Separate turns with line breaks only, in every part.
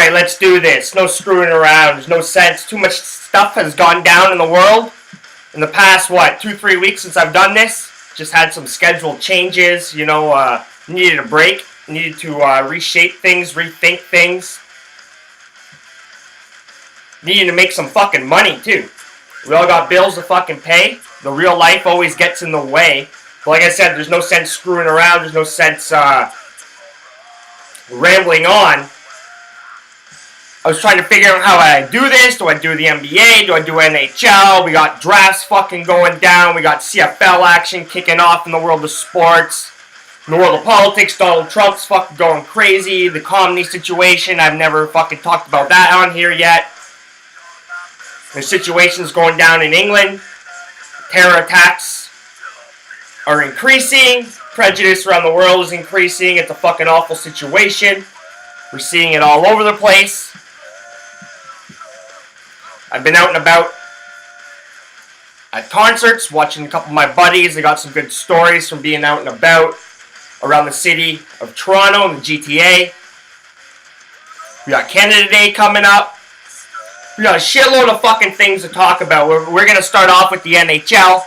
alright, let's do this. No screwing around. There's no sense. Too much stuff has gone down in the world. In the past, 2-3 weeks since I've done this. Just had some scheduled changes. Needed a break. Needed to reshape things, rethink things. Needed to make some fucking money, too. We all got bills to fucking pay. The real life always gets in the way. But like I said, there's no sense screwing around. There's no sense rambling on. I was trying to figure out how I do this. Do I do the NBA? Do I do NHL? We got drafts fucking going down. We got CFL action kicking off in the world of sports. In the world of politics, Donald Trump's fucking going crazy. The comedy situation, I've never fucking talked about that on here yet. The situation's going down in England. Terror attacks are increasing. Prejudice around the world is increasing. It's a fucking awful situation. We're seeing it all over the place. I've been out and about at concerts, watching a couple of my buddies. I got some good stories from being out and about around the city of Toronto and the GTA. We got Canada Day coming up. We got a shitload of fucking things to talk about. We're going to start off with the NHL.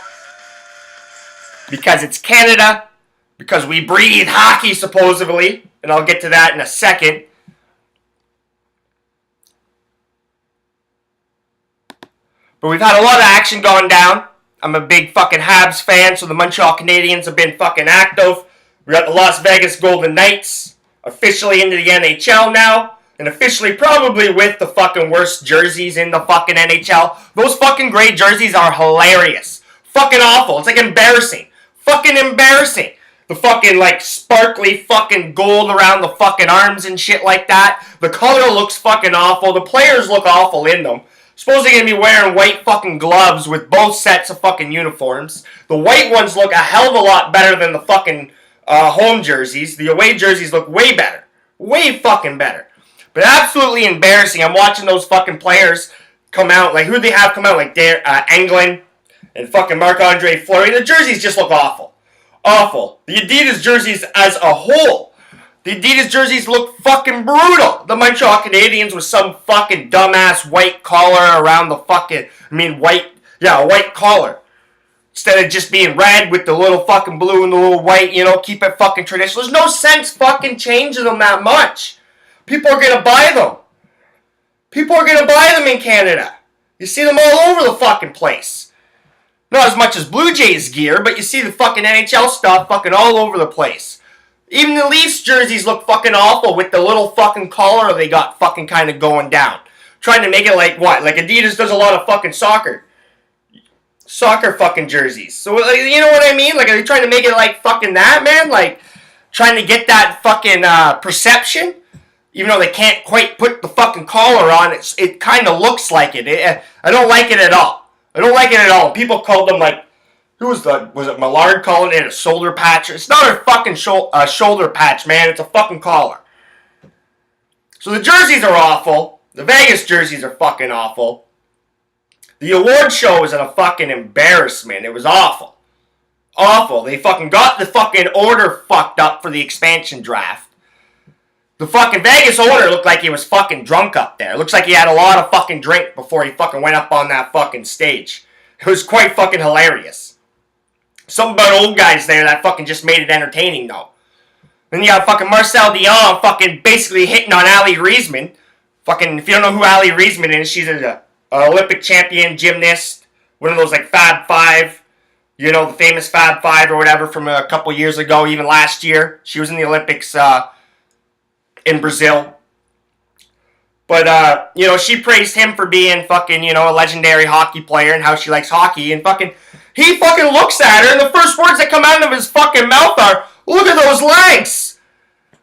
Because it's Canada. Because we breathe hockey, supposedly. And I'll get to that in a second. But we've had a lot of action going down. I'm a big fucking Habs fan, so the Montreal Canadiens have been fucking active. We got the Las Vegas Golden Knights officially into the NHL now. And officially probably with the fucking worst jerseys in the fucking NHL. Those fucking gray jerseys are hilarious. Fucking awful. It's like embarrassing. Fucking embarrassing. The fucking like sparkly fucking gold around the fucking arms and shit like that. The color looks fucking awful. The players look awful in them. Suppose they're gonna be wearing white fucking gloves with both sets of fucking uniforms. The white ones look a hell of a lot better than the fucking home jerseys. The away jerseys look way better. Way fucking better. But absolutely embarrassing. I'm watching those fucking players come out. Like, who they have come out? Like, Englund and fucking Marc-Andre Fleury. The jerseys just look awful. Awful. The Adidas jerseys as a whole. The Adidas jerseys look fucking brutal. The Montreal Canadiens with some fucking dumbass white collar around the fucking... a white collar. Instead of just being red with the little fucking blue and the little white, keep it fucking traditional. There's no sense fucking changing them that much. People are going to buy them. People are going to buy them in Canada. You see them all over the fucking place. Not as much as Blue Jays gear, but you see the fucking NHL stuff fucking all over the place. Even the Leafs jerseys look fucking awful with the little fucking collar they got fucking kind of going down. Trying to make it like what? Like Adidas does a lot of fucking soccer fucking jerseys. So, you know what I mean? Like, are they trying to make it like fucking that, man? Like, trying to get that fucking perception? Even though they can't quite put the fucking collar on, it kind of looks like it. I don't like it at all. I don't like it at all. People called them like, was it Millard calling it a shoulder patch? It's not a fucking shoulder patch, man. It's a fucking collar. So the jerseys are awful. The Vegas jerseys are fucking awful. The award show was a fucking embarrassment. It was awful. Awful. They fucking got the fucking order fucked up for the expansion draft. The fucking Vegas owner looked like he was fucking drunk up there. Looks like he had a lot of fucking drink before he fucking went up on that fucking stage. It was quite fucking hilarious. Something about old guys there that fucking just made it entertaining, though. Then you got fucking Marcel Dion fucking basically hitting on Ali Riesman. Fucking, if you don't know who Ali Riesman is, she's an Olympic champion gymnast. One of those like Fab Five. The famous Fab Five or whatever from a couple years ago, even last year. She was in the Olympics in Brazil. But, she praised him for being fucking, a legendary hockey player and how she likes hockey. And he fucking looks at her and the first words that come out of his fucking mouth are, look at those legs!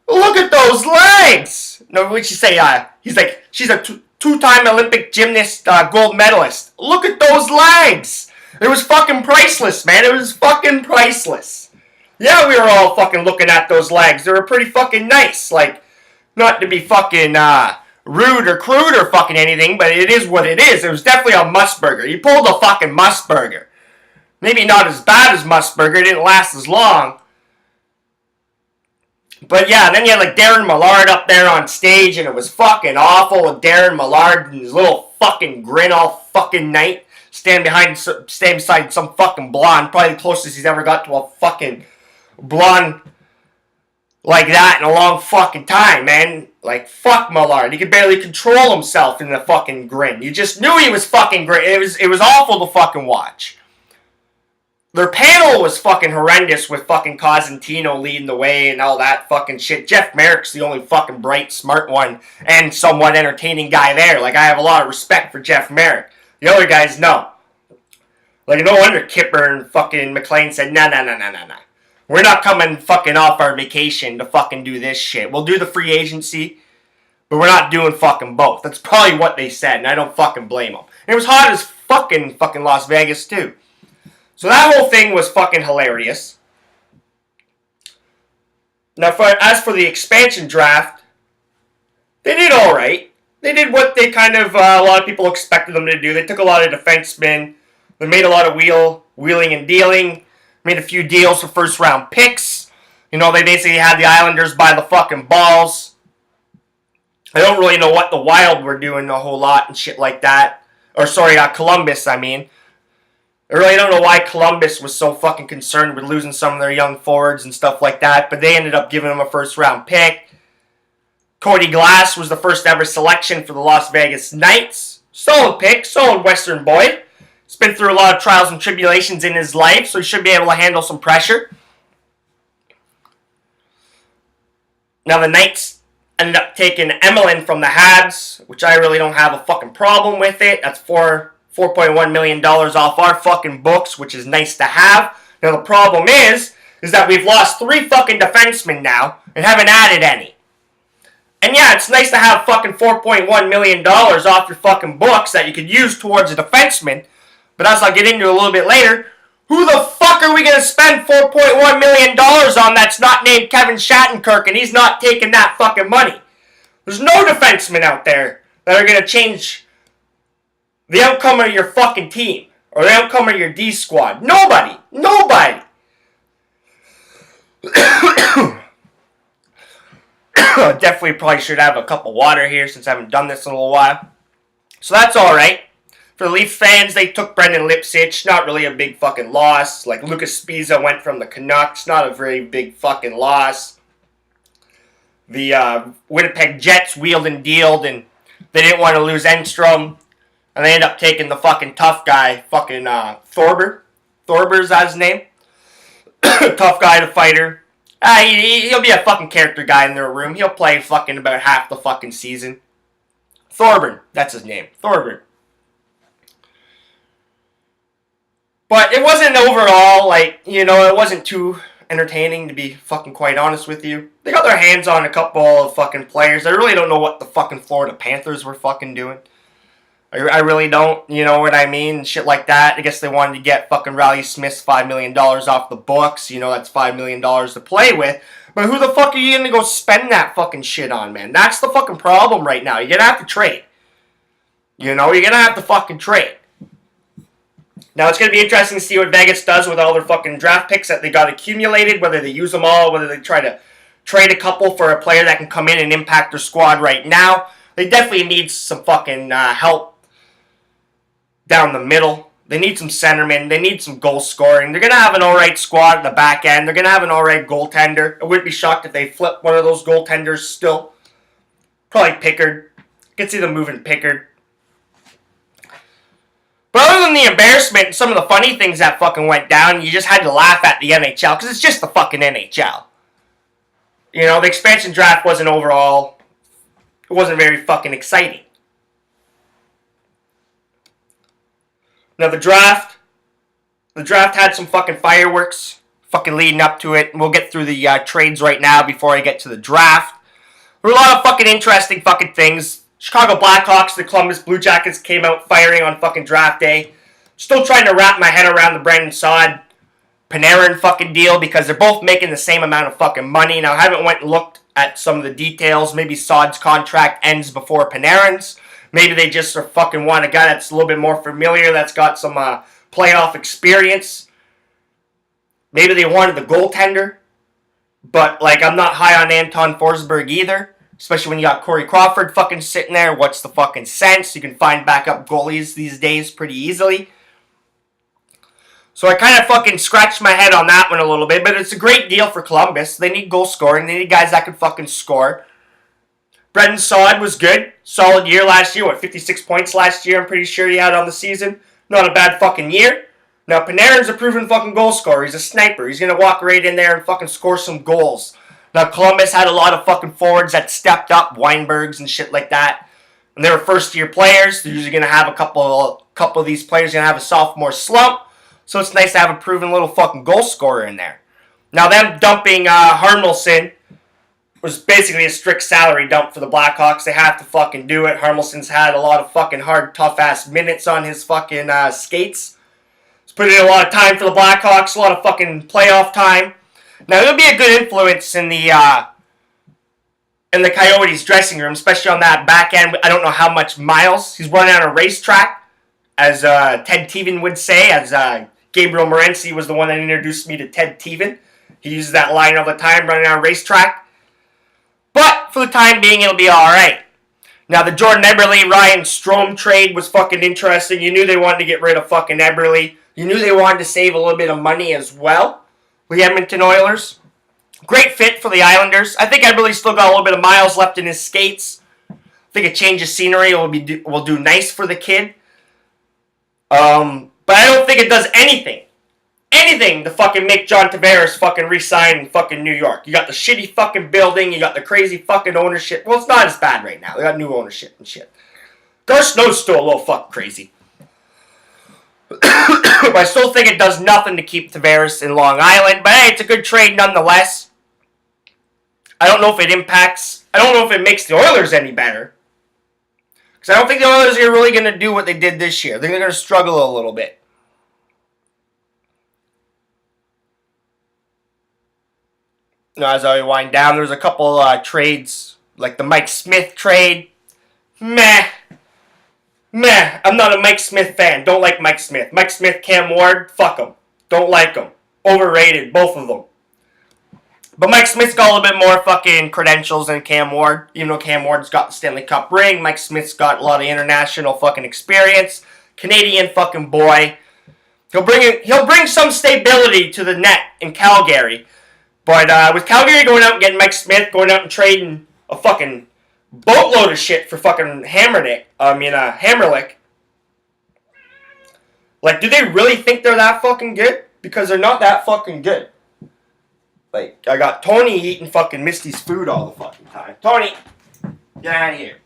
Look at those legs! No, what'd she say? He's like, she's a two-time Olympic gymnast, gold medalist. Look at those legs! It was fucking priceless, man. It was fucking priceless. Yeah, we were all fucking looking at those legs. They were pretty fucking nice. Like, not to be fucking rude or crude or fucking anything, but it is what it is. It was definitely a Musburger. He pulled a fucking Musburger. Maybe not as bad as Musburger. It didn't last as long. But yeah, then you had like Darren Millard up there on stage, and it was fucking awful with Darren Millard and his little fucking grin all fucking night, stand beside some fucking blonde, probably the closest he's ever got to a fucking blonde like that in a long fucking time, man. Like, fuck Millard. He could barely control himself in the fucking grin. You just knew he was fucking great. It was awful to fucking watch. Their panel was fucking horrendous with fucking Cosentino leading the way and all that fucking shit. Jeff Merrick's the only fucking bright, smart one and somewhat entertaining guy there. Like, I have a lot of respect for Jeff Merrick. The other guys, no. Like, no wonder Kipper and fucking McLean said, nah. We're not coming fucking off our vacation to fucking do this shit. We'll do the free agency, but we're not doing fucking both. That's probably what they said, and I don't fucking blame them. And it was hot as fucking Las Vegas, too. So that whole thing was fucking hilarious. Now, as for the expansion draft, they did alright. They did what they kind of, a lot of people expected them to do. They took a lot of defensemen. They made a lot of wheeling and dealing. Made a few deals for first-round picks. You know, they basically had the Islanders by the fucking balls. I don't really know what the Wild were doing a whole lot and shit like that. Or, sorry, Columbus, I mean. I really don't know why Columbus was so fucking concerned with losing some of their young forwards and stuff like that, but they ended up giving them a first-round pick. Cody Glass was the first ever selection for the Las Vegas Knights. Solid pick, solid Western boy. He's been through a lot of trials and tribulations in his life, so he should be able to handle some pressure. Now the Knights ended up taking Emelin from the Habs, which I really don't have a fucking problem with it. That's $4.1 million off our fucking books, which is nice to have. Now the problem is that we've lost 3 fucking defensemen now and haven't added any. And yeah, it's nice to have fucking $4.1 million off your fucking books that you could use towards a defenseman. But as I'll get into a little bit later, who the fuck are we going to spend $4.1 million on that's not named Kevin Shattenkirk and he's not taking that fucking money? There's no defensemen out there that are going to change the outcome of your fucking team or the outcome of your D squad. Nobody. Definitely probably should have a cup of water here since I haven't done this in a little while. So that's alright. For the Leaf fans, they took Brendan Lipsitch. Not really a big fucking loss. Like, Lucas Spiza went from the Canucks. Not a very big fucking loss. The Winnipeg Jets wheeled and dealed, and they didn't want to lose Enstrom. And they ended up taking the fucking tough guy, fucking Thorber. Thorber's his name. Tough guy, the fighter. He'll be a fucking character guy in their room. He'll play fucking about half the fucking season. Thorburn, that's his name. Thorburn. But it wasn't overall, like, you know, it wasn't too entertaining, to be fucking quite honest with you. They got their hands on a couple of fucking players. I really don't know what the fucking Florida Panthers were fucking doing. I really don't, you know what I mean? Shit like that. I guess they wanted to get fucking Riley Smith's $5 million off the books. You know, that's $5 million to play with. But who the fuck are you going to go spend that fucking shit on, man? That's the fucking problem right now. You're going to have to trade. You know, you're going to have to fucking trade. Now, it's going to be interesting to see what Vegas does with all their fucking draft picks that they got accumulated, whether they use them all, whether they try to trade a couple for a player that can come in and impact their squad right now. They definitely need some fucking help down the middle. They need some centermen. They need some goal scoring. They're going to have an alright squad at the back end. They're going to have an alright goaltender. I wouldn't be shocked if they flip one of those goaltenders still. Probably Pickard. I could see them moving Pickard. But other than the embarrassment and some of the funny things that fucking went down, you just had to laugh at the NHL, because it's just the fucking NHL. You know, the expansion draft wasn't overall, it wasn't very fucking exciting. Now the draft had some fucking fireworks fucking leading up to it. And we'll get through the trades right now before I get to the draft. There were a lot of fucking interesting fucking things. Chicago Blackhawks, the Columbus Blue Jackets came out firing on fucking draft day. Still trying to wrap my head around the Brandon Saad Panarin fucking deal because they're both making the same amount of fucking money. Now I haven't went and looked at some of the details. Maybe Saad's contract ends before Panarin's. Maybe they just fucking want a guy that's a little bit more familiar, that's got some playoff experience. Maybe they wanted the goaltender. But, like, I'm not high on Anton Forsberg either. Especially when you got Corey Crawford fucking sitting there. What's the fucking sense? You can find backup goalies these days pretty easily. So I kind of fucking scratched my head on that one a little bit. But it's a great deal for Columbus. They need goal scoring. They need guys that can fucking score. Brendan Saad was good. Solid year last year. 56 points last year, I'm pretty sure he had on the season. Not a bad fucking year. Now, Panarin's a proven fucking goal scorer. He's a sniper. He's going to walk right in there and fucking score some goals. Now, Columbus had a lot of fucking forwards that stepped up, Weinbergs and shit like that. And they were first-year players. They're usually going to have a couple of these players going to have a sophomore slump. So it's nice to have a proven little fucking goal scorer in there. Now, them dumping Harmelson was basically a strict salary dump for the Blackhawks. They have to fucking do it. Harmelson's had a lot of fucking hard, tough-ass minutes on his fucking skates. He's put in a lot of time for the Blackhawks, a lot of fucking playoff time. Now, he'll be a good influence in the Coyotes' dressing room, especially on that back end. I don't know how much miles he's running on a racetrack, as Ted Teven would say, as Gabriel Morency was the one that introduced me to Ted Teven. He uses that line all the time, running on a racetrack. But for the time being, it'll be alright. Now, the Jordan Eberle-Ryan Strome trade was fucking interesting. You knew they wanted to get rid of fucking Eberle. You knew they wanted to save a little bit of money as well. The Edmonton Oilers. Great fit for the Islanders. I think Eberle's still got a little bit of miles left in his skates. I think a change of scenery will do nice for the kid. But I don't think it does anything to fucking make John Tavares fucking resign in fucking New York. You got the shitty fucking building. You got the crazy fucking ownership. Well, it's not as bad right now. They got new ownership and shit. Gar Snow's still a little fucking crazy. But I still think it does nothing to keep Tavares in Long Island. But hey, it's a good trade nonetheless. I don't know if it makes the Oilers any better. Because I don't think the Oilers are really going to do what they did this year. They're going to struggle a little bit. Now, as I wind down, there's a couple trades, like the Mike Smith trade. Meh. I'm not a Mike Smith fan. Don't like Mike Smith. Mike Smith, Cam Ward, fuck them. Don't like them. Overrated, both of them. But Mike Smith's got a little bit more fucking credentials than Cam Ward. Even though Cam Ward's got the Stanley Cup ring, Mike Smith's got a lot of international fucking experience. Canadian fucking boy. He'll bring some stability to the net in Calgary. But with Calgary going out and getting Mike Smith, going out and trading a fucking boatload of shit for fucking Hammerlick. Like, do they really think they're that fucking good? Because they're not that fucking good. Like, I got Tony eating fucking Misty's food all the fucking time. Tony, get out of here.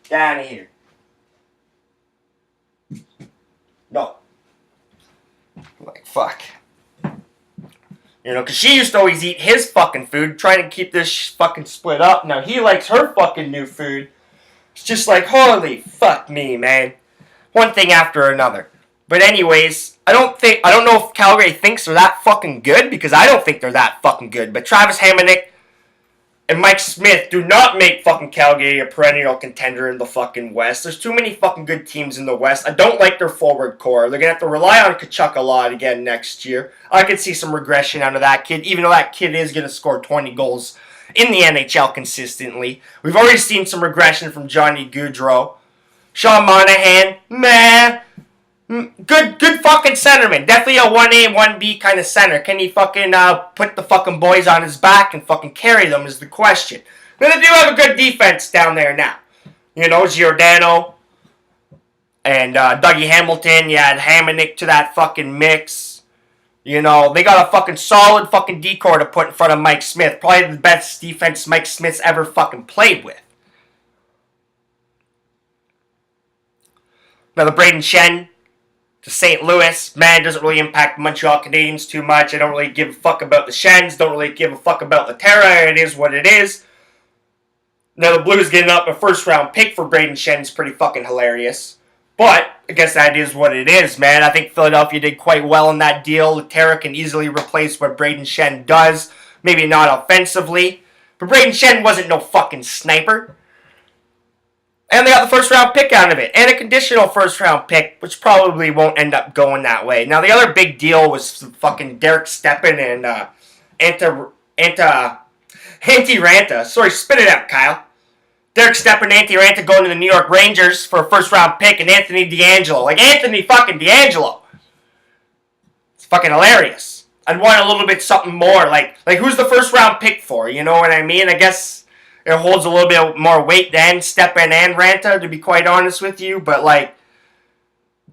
Get out of here. No. Like, fuck. You know, because she used to always eat his fucking food, trying to keep this fucking split up. Now he likes her fucking new food. It's just like, holy fuck me, man. One thing after another. But anyways, I don't know if Calgary thinks they're that fucking good, because I don't think they're that fucking good. But Travis Hamonic and Mike Smith do not make fucking Calgary a perennial contender in the fucking West. There's too many fucking good teams in the West. I don't like their forward core. They're going to have to rely on Tkachuk a lot again next year. I could see some regression out of that kid, even though that kid is going to score 20 goals in the NHL consistently. We've already seen some regression from Johnny Gaudreau. Sean Monahan, meh. Good fucking centerman. Definitely a 1A, 1B kind of center. Can he fucking put the fucking boys on his back and fucking carry them is the question. But they do have a good defense down there now. You know, Giordano and Dougie Hamilton. You add Hamonic to that fucking mix. You know, they got a fucking solid fucking decor to put in front of Mike Smith. Probably the best defense Mike Smith's ever fucking played with. Now the Braden Shen to St. Louis, man, doesn't really impact Montreal Canadiens too much. I don't really give a fuck about the Shens. Don't really give a fuck about the Terra. It is what it is. Now the Blues getting up a first-round pick for Braden Shen is pretty fucking hilarious. But I guess that is what it is, man. I think Philadelphia did quite well in that deal. The Terra can easily replace what Braden Shen does. Maybe not offensively. But Braden Shen wasn't no fucking sniper. And they got the first-round pick out of it. And a conditional first-round pick, which probably won't end up going that way. Now, the other big deal was fucking Derek Stepan and Antti Ranta. Sorry, spit it out, Kyle. Derek Stepan and Antti Ranta going to the New York Rangers for a first-round pick, and Anthony DeAngelo. Like, Anthony fucking DeAngelo. It's fucking hilarious. I'd want a little bit something more. Like who's the first-round pick for? You know what I mean? I guess it holds a little bit more weight than Stepan and Ranta, to be quite honest with you. But, like,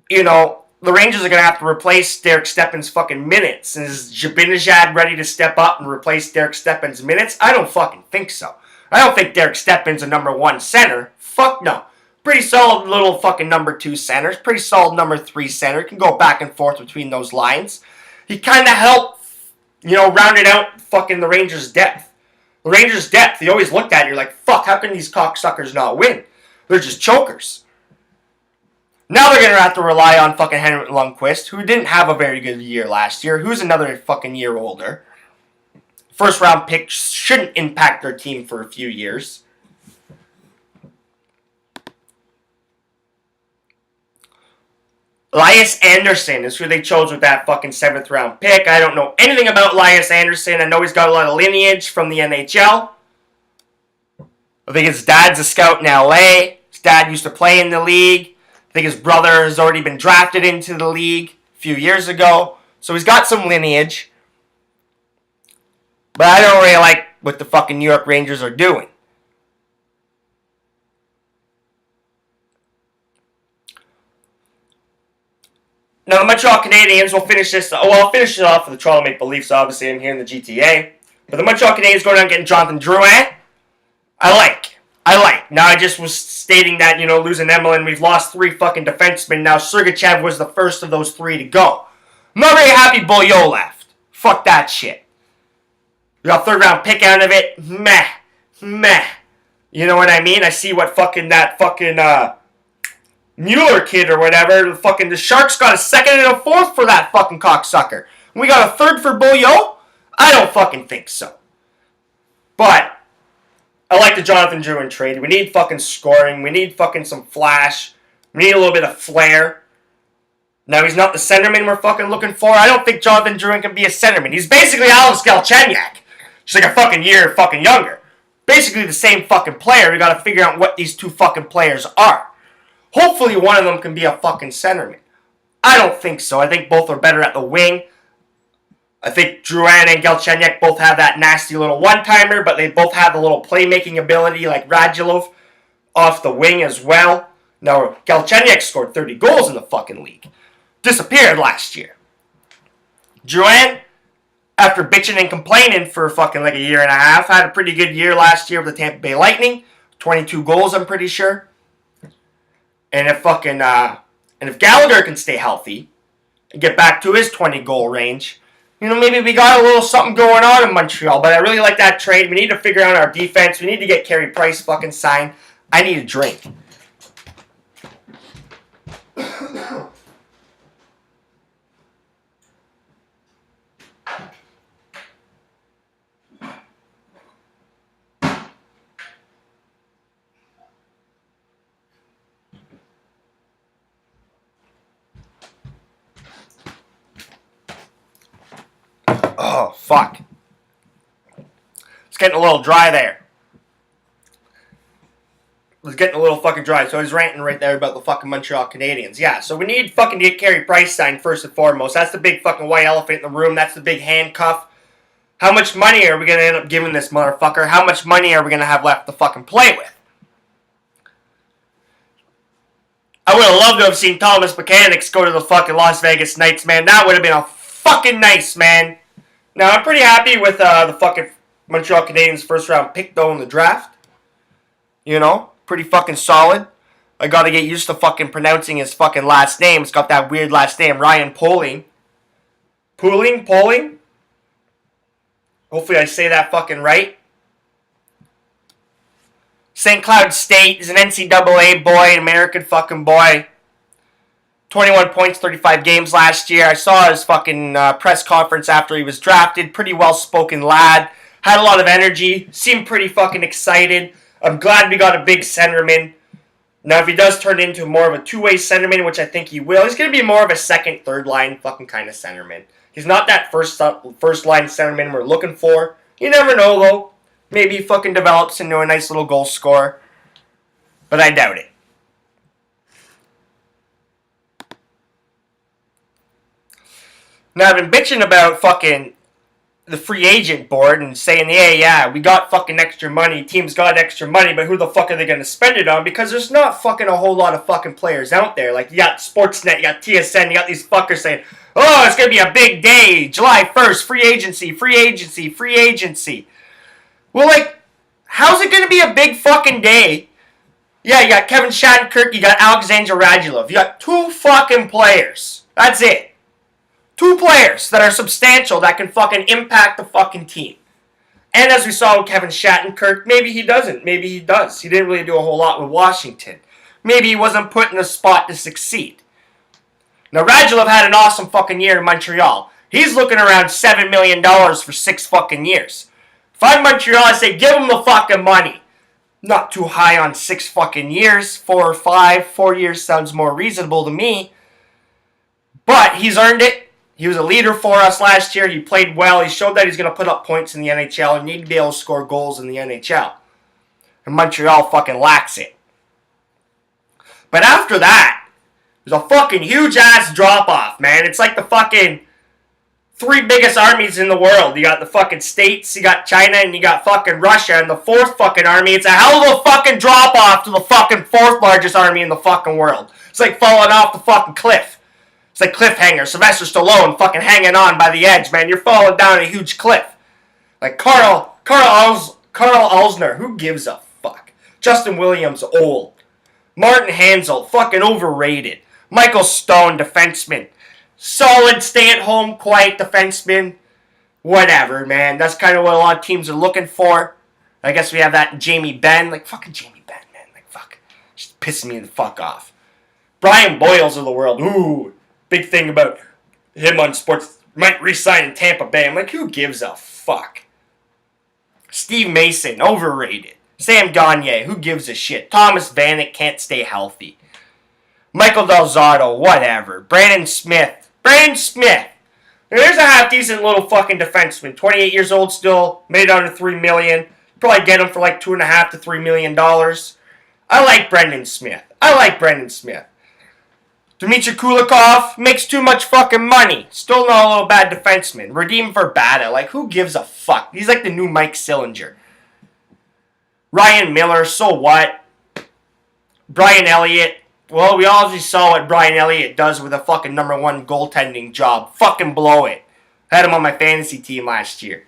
you know, the Rangers are going to have to replace Derek Stepan's fucking minutes. Is Zibanejad ready to step up and replace Derek Stepan's minutes? I don't fucking think so. I don't think Derek Stepan's a number 1 center. Fuck no. Pretty solid little fucking number 2 center. Pretty solid number 3 center. Can go back and forth between those lines. He kind of helped, you know, rounded out fucking the Rangers' depth. The Rangers' depth, you always looked at it, you're like, fuck, how can these cocksuckers not win? They're just chokers. Now they're going to have to rely on fucking Henrik Lundqvist, who didn't have a very good year last year, who's another fucking year older. First round pick shouldn't impact their team for a few years. Elias Anderson is who they chose with that fucking 7th round pick. I don't know anything about Elias Anderson. I know he's got a lot of lineage from the NHL. I think his dad's a scout in LA. His dad used to play in the league. I think his brother has already been drafted into the league a few years ago. So he's got some lineage. But I don't really like what the fucking New York Rangers are doing. Now the Montreal Canadiens will finish this. Well, I'll finish it off with the Toronto Maple Leafs. Obviously, I'm here in the GTA. But the Montreal Canadiens going out and getting Jonathan Drouin. I like. Now I just was stating that, you know, losing Emelin, we've lost 3 fucking defensemen. Now Sergachev was the first of those 3 to go. I'm not very happy Beaulieu left. Fuck that shit. We got 3rd round pick out of it. Meh. You know what I mean? I see what that Mueller kid or whatever. The Sharks got a 2nd and a 4th for that fucking cocksucker. And we got a 3rd for Beaulieu? I don't fucking think so. But I like the Jonathan Drouin trade. We need fucking scoring. We need fucking some flash. We need a little bit of flair. Now, he's not the centerman we're fucking looking for. I don't think Jonathan Drouin can be a centerman. He's basically Alex Galchenyuk. Just like a fucking year fucking younger. Basically the same fucking player. We gotta figure out what these 2 fucking players are. Hopefully one of them can be a fucking centerman. I don't think so. I think both are better at the wing. I think Drouin and Galchenyuk both have that nasty little one-timer, but they both have the little playmaking ability like Radulov off the wing as well. Now, Galchenyuk scored 30 goals in the fucking league. Disappeared last year. Drouin, after bitching and complaining for fucking like a year and a half, had a pretty good year last year with the Tampa Bay Lightning. 22 goals, I'm pretty sure. And if Gallagher can stay healthy and get back to his 20-goal range, you know, maybe we got a little something going on in Montreal. But I really like that trade. We need to figure out our defense. We need to get Carey Price fucking signed. I need a drink. Oh, fuck. It's getting a little dry there. It's getting a little fucking dry. So I was ranting right there about the fucking Montreal Canadiens. Yeah, so we need fucking to get Carey Price signed first and foremost. That's the big fucking white elephant in the room. That's the big handcuff. How much money are we going to end up giving this motherfucker? How much money are we going to have left to fucking play with? I would have loved to have seen Thomas Mechanics go to the fucking Las Vegas Knights, man. That would have been a fucking nice, man. Now, I'm pretty happy with the fucking Montreal Canadiens first round pick, though, in the draft. You know, pretty fucking solid. I gotta get used to fucking pronouncing his fucking last name. It's got that weird last name, Ryan Poehling. Poehling? Hopefully I say that fucking right. St. Cloud State is an NCAA boy, an American fucking boy. 21 points, 35 games last year. I saw his fucking press conference after he was drafted. Pretty well-spoken lad. Had a lot of energy. Seemed pretty fucking excited. I'm glad we got a big centerman. Now, if he does turn into more of a two-way centerman, which I think he will, he's going to be more of a second, third line fucking kind of centerman. He's not that first line centerman we're looking for. You never know, though. Maybe he fucking develops into a nice little goal scorer. But I doubt it. Now, I've been bitching about fucking the free agent board and saying, yeah, we got fucking extra money, teams got extra money, but who the fuck are they going to spend it on? Because there's not fucking a whole lot of fucking players out there. Like, you got Sportsnet, you got TSN, you got these fuckers saying, oh, it's going to be a big day, July 1st, free agency, free agency, free agency. Well, like, how's it going to be a big fucking day? Yeah, you got Kevin Shattenkirk, you got Alexander Radulov, you got 2 fucking players. That's it. 2 players that are substantial that can fucking impact the fucking team. And as we saw with Kevin Shattenkirk, maybe he doesn't. Maybe he does. He didn't really do a whole lot with Washington. Maybe he wasn't put in a spot to succeed. Now, Radulov had an awesome fucking year in Montreal. He's looking around $7 million for 6 fucking years. If I'm Montreal, I say give him the fucking money. Not too high on 6 fucking years. 4 or 5. 4 years sounds more reasonable to me. But he's earned it. He was a leader for us last year. He played well. He showed that he's going to put up points in the NHL and need to be able to score goals in the NHL. And Montreal fucking lacks it. But after that, there's a fucking huge-ass drop-off, man. It's like the fucking 3 biggest armies in the world. You got the fucking States, you got China, and you got fucking Russia. And the 4th fucking army, it's a hell of a fucking drop-off to the fucking 4th largest army in the fucking world. It's like falling off the fucking cliff. It's like Cliffhanger, Sylvester Stallone fucking hanging on by the edge, man. You're falling down a huge cliff. Like Carl Alsner, who gives a fuck? Justin Williams, old. Martin Hanzal, fucking overrated. Michael Stone, defenseman. Solid, stay-at-home, quiet defenseman. Whatever, man. That's kind of what a lot of teams are looking for. I guess we have that Jamie Benn. Like, fucking Jamie Benn, man. Like, fuck. Just pissing me the fuck off. Brian Boyles of the world. Ooh. Big thing about him on sports, might re-sign in Tampa Bay. I'm like, who gives a fuck? Steve Mason, overrated. Sam Gagner, who gives a shit? Thomas Vanek can't stay healthy. Michael Del Zotto, whatever. Brandon Smith. There's a half-decent little fucking defenseman. 28 years old still, made under $3 million. Probably get him for like $2.5 to $3 million. I like Brendan Smith. Dmitry Kulikov makes too much fucking money. Still not a little bad defenseman. Radim Verbata, like, who gives a fuck? He's like the new Mike Sillinger. Ryan Miller, so what? Brian Elliott. Well, we already saw what Brian Elliott does with a fucking #1 goaltending job. Fucking blow it. I had him on my fantasy team last year.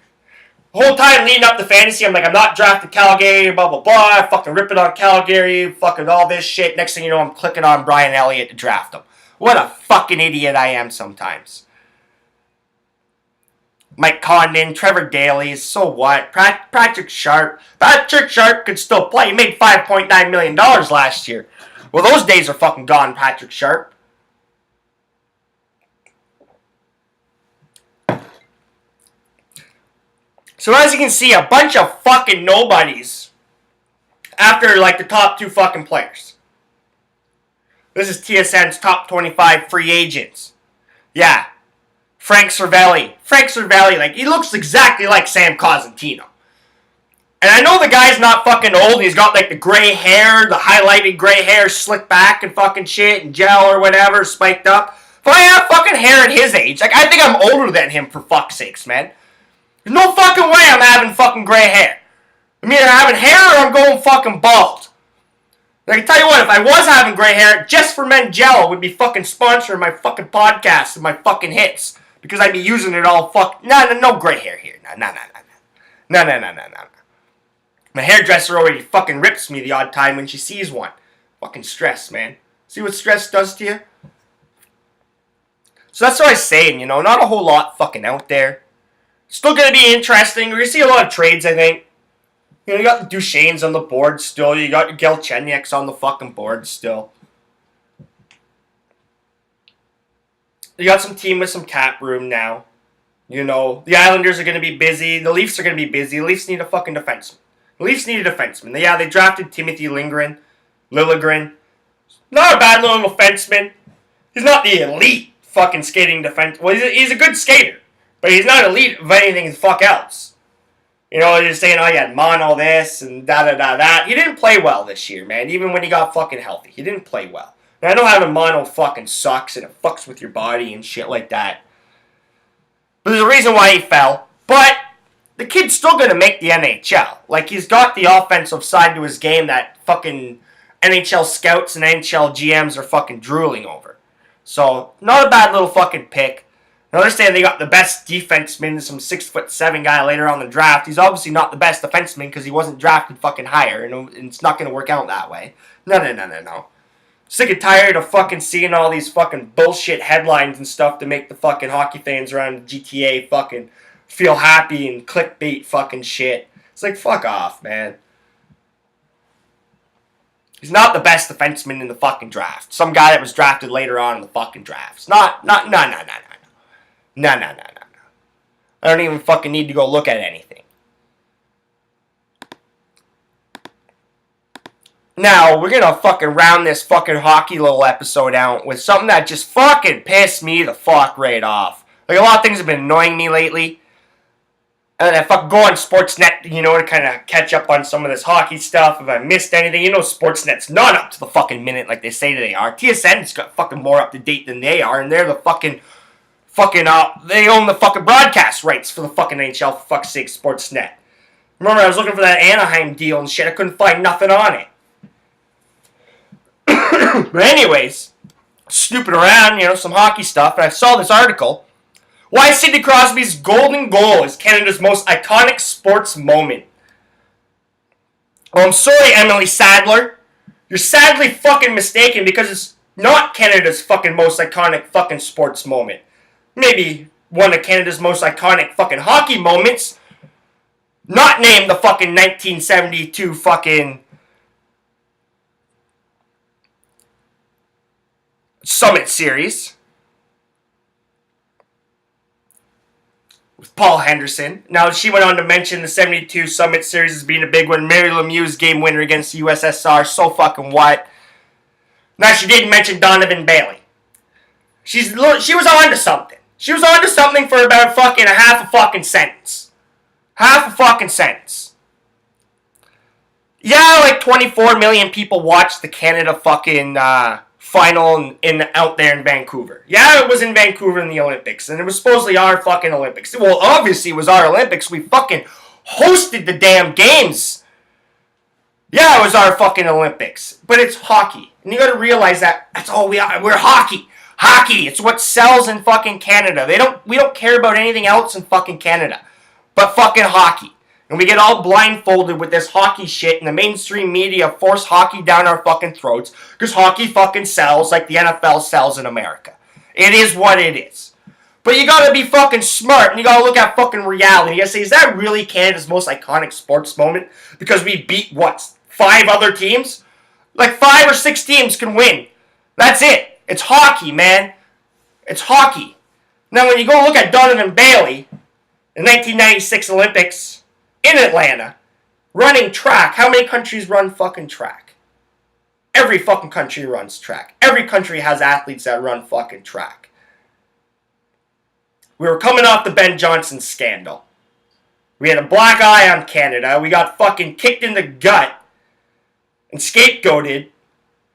The whole time leading up to fantasy, I'm like, I'm not drafting Calgary, blah, blah, blah. I fucking rip it on Calgary, fucking all this shit. Next thing you know, I'm clicking on Brian Elliott to draft him. What a fucking idiot I am sometimes. Mike Condon, Trevor Daley, so what? Patrick Sharp. Patrick Sharp could still play. He made $5.9 million last year. Well, those days are fucking gone, Patrick Sharp. So as you can see, a bunch of fucking nobodies after, like, the top 2 fucking players. This is TSN's top 25 free agents. Yeah. Frank Cervelli, like, he looks exactly like Sam Cosentino. And I know the guy's not fucking old. He's got, like, the gray hair, the highlighted gray hair slicked back and fucking shit and gel or whatever, spiked up. But I have fucking hair at his age. Like, I think I'm older than him, for fuck's sakes, man. There's no fucking way I'm having fucking gray hair. I'm either having hair or I'm going fucking bald. And I can tell you what, if I was having gray hair, Just for Men Gel would be fucking sponsoring my fucking podcast and my fucking hits. Because I'd be using it all no gray hair here. No. My hairdresser already fucking rips me the odd time when she sees one. Fucking stress, man. See what stress does to you? So that's what I was saying, you know, not a whole lot fucking out there. Still going to be interesting. We're going to see a lot of trades, I think. You know, you got the Duchesnes on the board still. You got Galchenyuk's on the fucking board still. You got some team with some cap room now. You know, the Islanders are going to be busy. The Leafs are going to be busy. The Leafs need a fucking defenseman. The Leafs need a defenseman. Yeah, they drafted Timothy Liljegren. Not a bad little defenseman. He's not the elite fucking skating defense. Well, he's a good skater. But he's not elite of anything the fuck else. You know, they're saying, oh, you had mono this and da-da-da that. He didn't play well this year, man, even when he got fucking healthy. He didn't play well. And I know having mono fucking sucks and it fucks with your body and shit like that. But there's a reason why he fell. But the kid's still going to make the NHL. Like, he's got the offensive side to his game that fucking NHL scouts and NHL GMs are fucking drooling over. So, not a bad little fucking pick. I understand they got the best defenseman, some 6'7" guy later on in the draft. He's obviously not the best defenseman because he wasn't drafted fucking higher, and it's not going to work out that way. No. Sick and tired of fucking seeing all these fucking bullshit headlines and stuff to make the fucking hockey fans around GTA fucking feel happy and clickbait fucking shit. It's like, fuck off, man. He's not the best defenseman in the fucking draft. Some guy that was drafted later on in the fucking drafts. No. I don't even fucking need to go look at anything. Now, we're gonna fucking round this fucking hockey little episode out with something that just fucking pissed me the fuck right off. Like, a lot of things have been annoying me lately. And I fucking go on Sportsnet, you know, to kind of catch up on some of this hockey stuff. If I missed anything, you know, Sportsnet's not up to the fucking minute like they say they are. TSN's got fucking more up to date than they are, and they're the fucking, they own the fucking broadcast rights for the fucking NHL, for fuck's sake, Sportsnet. Remember, I was looking for that Anaheim deal and shit, I couldn't find nothing on it. But anyways, snooping around, you know, some hockey stuff, and I saw this article. Why Sidney Crosby's golden goal is Canada's most iconic sports moment. Well, I'm sorry, Emily Sadler. You're sadly fucking mistaken because it's not Canada's fucking most iconic fucking sports moment. Maybe one of Canada's most iconic fucking hockey moments. Not named the fucking 1972 fucking Summit Series with Paul Henderson. Now, she went on to mention the 72 Summit Series as being a big one. Mary Lemieux's game winner against the USSR. So fucking what? Now, she did mention Donovan Bailey. She was on to something. She was on to something for about fucking a half a fucking sentence. Half a fucking sentence. Yeah, like 24 million people watched the Canada fucking final out there in Vancouver. Yeah, it was in Vancouver in the Olympics, and it was supposedly our fucking Olympics. Well, obviously it was our Olympics. We fucking hosted the damn games. Yeah, it was our fucking Olympics. But it's hockey. And you gotta realize that that's all we are. We're hockey. Hockey. It's what sells in fucking Canada. We don't care about anything else in fucking Canada but fucking hockey. And we get all blindfolded with this hockey shit, and the mainstream media force hockey down our fucking throats because hockey fucking sells like the NFL sells in America. It is what it is. But you gotta be fucking smart, and you gotta look at fucking reality. You gotta say, is that really Canada's most iconic sports moment? Because we beat, what, 5 other teams? Like 5 or 6 teams can win. That's it. It's hockey, man. It's hockey. Now, when you go look at Donovan Bailey in 1996 Olympics in Atlanta, running track. How many countries run fucking track? Every fucking country runs track. Every country has athletes that run fucking track. We were coming off the Ben Johnston scandal. We had a black eye on Canada. We got fucking kicked in the gut and scapegoated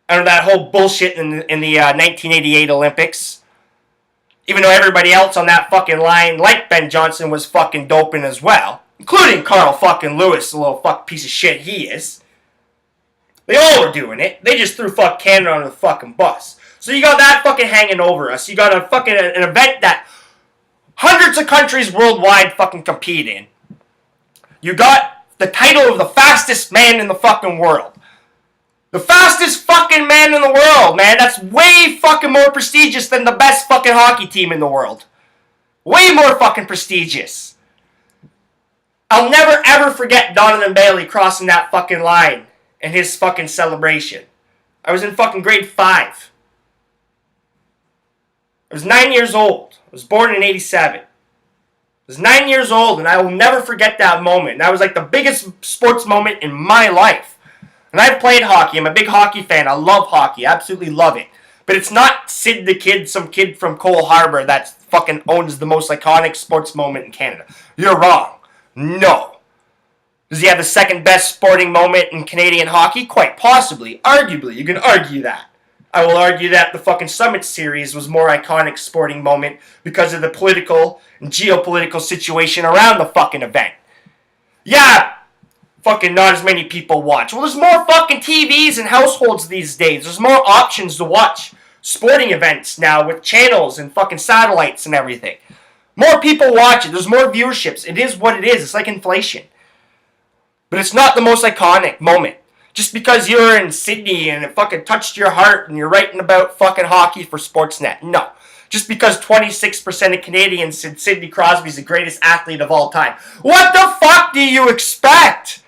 under that whole bullshit in the 1988 Olympics. Even though everybody else on that fucking line, like Ben Johnston, was fucking doping as well. Including Carl fucking Lewis, the little fuck piece of shit he is. They all were doing it. They just threw fuck Canada under the fucking bus. So you got that fucking hanging over us. You got a fucking an event that hundreds of countries worldwide fucking compete in. You got the title of the fastest man in the fucking world. The fastest fucking man in the world, man. That's way fucking more prestigious than the best fucking hockey team in the world. Way more fucking prestigious. I'll never ever forget Donovan Bailey crossing that fucking line and his fucking celebration. I was in fucking grade 5. I was 9 years old. I was born in 87. I was 9 years old, and I will never forget that moment. That was like the biggest sports moment in my life. And I've played hockey. I'm a big hockey fan. I love hockey. I absolutely love it. But it's not Sid the Kid, some kid from Cole Harbour that fucking owns the most iconic sports moment in Canada. You're wrong. No. Does he have the second best sporting moment in Canadian hockey? Quite possibly. Arguably. You can argue that. I will argue that the fucking Summit Series was more iconic sporting moment because of the political and geopolitical situation around the fucking event. Yeah, fucking not as many people watch. Well, there's more fucking TVs and households these days. There's more options to watch sporting events now with channels and fucking satellites and everything. More people watch it. There's more viewerships. It is what it is. It's like inflation. But it's not the most iconic moment. Just because you're in Sydney and it fucking touched your heart and you're writing about fucking hockey for Sportsnet. No. Just because 26% of Canadians said Sidney Crosby's the greatest athlete of all time. What the fuck do you expect?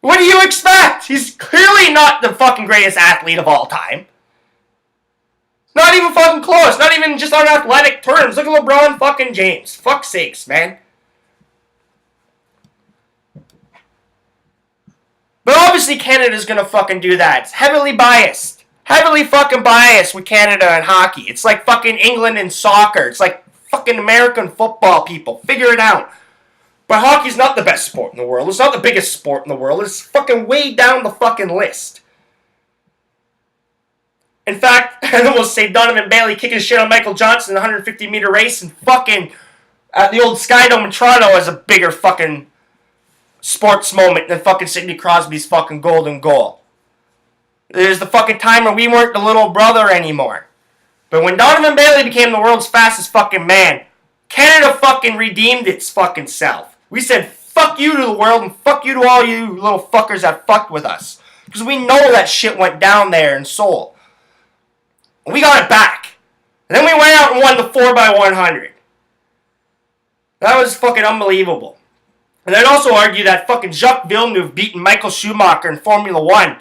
What do you expect? He's clearly not the fucking greatest athlete of all time. Not even fucking close. Not even just on athletic terms. Look at LeBron fucking James. Fuck's sakes, man. But obviously Canada's gonna fucking do that. It's heavily biased. Heavily fucking biased with Canada and hockey. It's like fucking England and soccer. It's like fucking American football, people. Figure it out. But hockey's not the best sport in the world. It's not the biggest sport in the world. It's fucking way down the fucking list. In fact, I almost say Donovan Bailey kicking shit on Michael Johnston in the 150-meter race and fucking at the old Skydome in Toronto as a bigger fucking sports moment than fucking Sidney Crosby's fucking golden goal. There's the fucking time when we weren't the little brother anymore. But when Donovan Bailey became the world's fastest fucking man, Canada fucking redeemed its fucking self. We said fuck you to the world and fuck you to all you little fuckers that fucked with us. Because we know that shit went down there in Seoul. And we got it back. And then we went out and won the 4x100. That was fucking unbelievable. And I'd also argue that fucking Jacques Villeneuve beating Michael Schumacher in Formula 1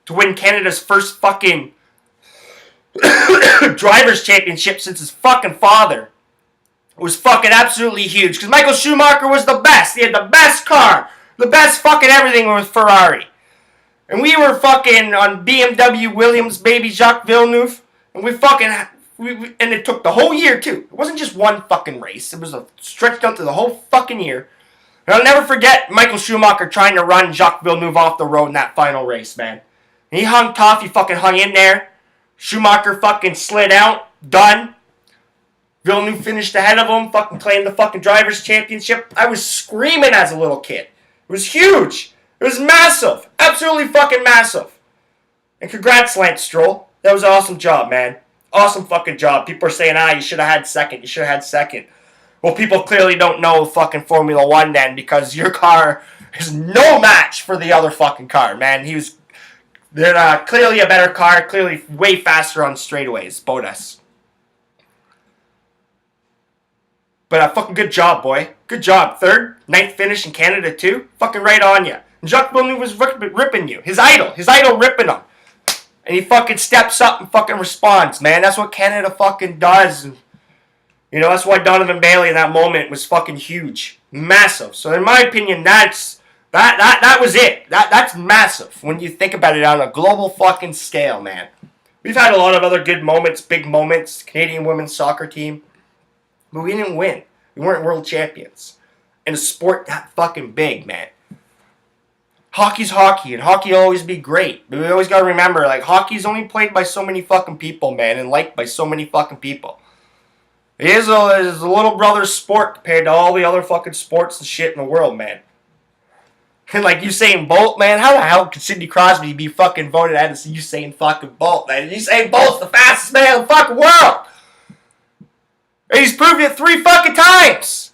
to win Canada's first fucking driver's championship since his fucking father was fucking absolutely huge. Because Michael Schumacher was the best. He had the best car. The best fucking everything with Ferrari. And we were fucking on BMW Williams, baby, Jacques Villeneuve. And we fucking... and it took the whole year, too. It wasn't just one fucking race. It was stretched out to the whole fucking year. And I'll never forget Michael Schumacher trying to run Jacques Villeneuve off the road in that final race, man. And he hung tough. He fucking hung in there. Schumacher fucking slid out. Done. Villeneuve finished ahead of him. Fucking claimed the fucking driver's championship. I was screaming as a little kid. It was huge. It was massive. Absolutely fucking massive. And congrats, Lance Stroll. That was an awesome job, man. Awesome fucking job. People are saying, you should have had second. You should have had second. Well, people clearly don't know fucking Formula 1 then because your car is no match for the other fucking car, man. They're clearly a better car, clearly way faster on straightaways, Bottas. But fucking good job, boy. Good job. Third, ninth finish in Canada too. Fucking right on you. And Jacques Villeneuve was ripping you. His idol ripping him. And he fucking steps up and fucking responds, man. That's what Canada fucking does. You know, that's why Donovan Bailey in that moment was fucking huge. Massive. So in my opinion, that was it. That's massive when you think about it on a global fucking scale, man. We've had a lot of other good moments, big moments. Canadian women's soccer team. But we didn't win. We weren't world champions. In a sport that fucking big, man. Hockey's hockey, and hockey will always be great. But we always gotta remember, like, hockey's only played by so many fucking people, man, and liked by so many fucking people. It is a little brother sport compared to all the other fucking sports and shit in the world, man. And like Usain Bolt, man, how the hell could Sidney Crosby be fucking voted as Usain fucking Bolt, man? Usain Bolt's the fastest man in the fucking world! And he's proved it 3 fucking times!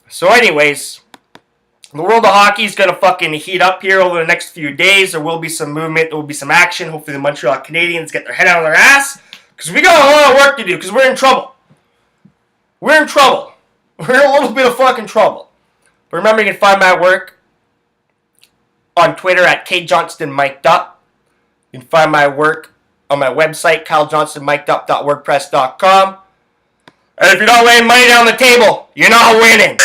So anyways, the world of hockey is going to fucking heat up here over the next few days. There will be some movement. There will be some action. Hopefully the Montreal Canadiens get their head out of their ass. Because we got a lot of work to do. Because we're in trouble. We're in trouble. We're in a little bit of fucking trouble. But remember, you can find my work on Twitter at kjohnstonmikedup. You can find my work on my website, kylejohnstonmikedup.wordpress.com. And if you're not laying money down the table, you're not winning.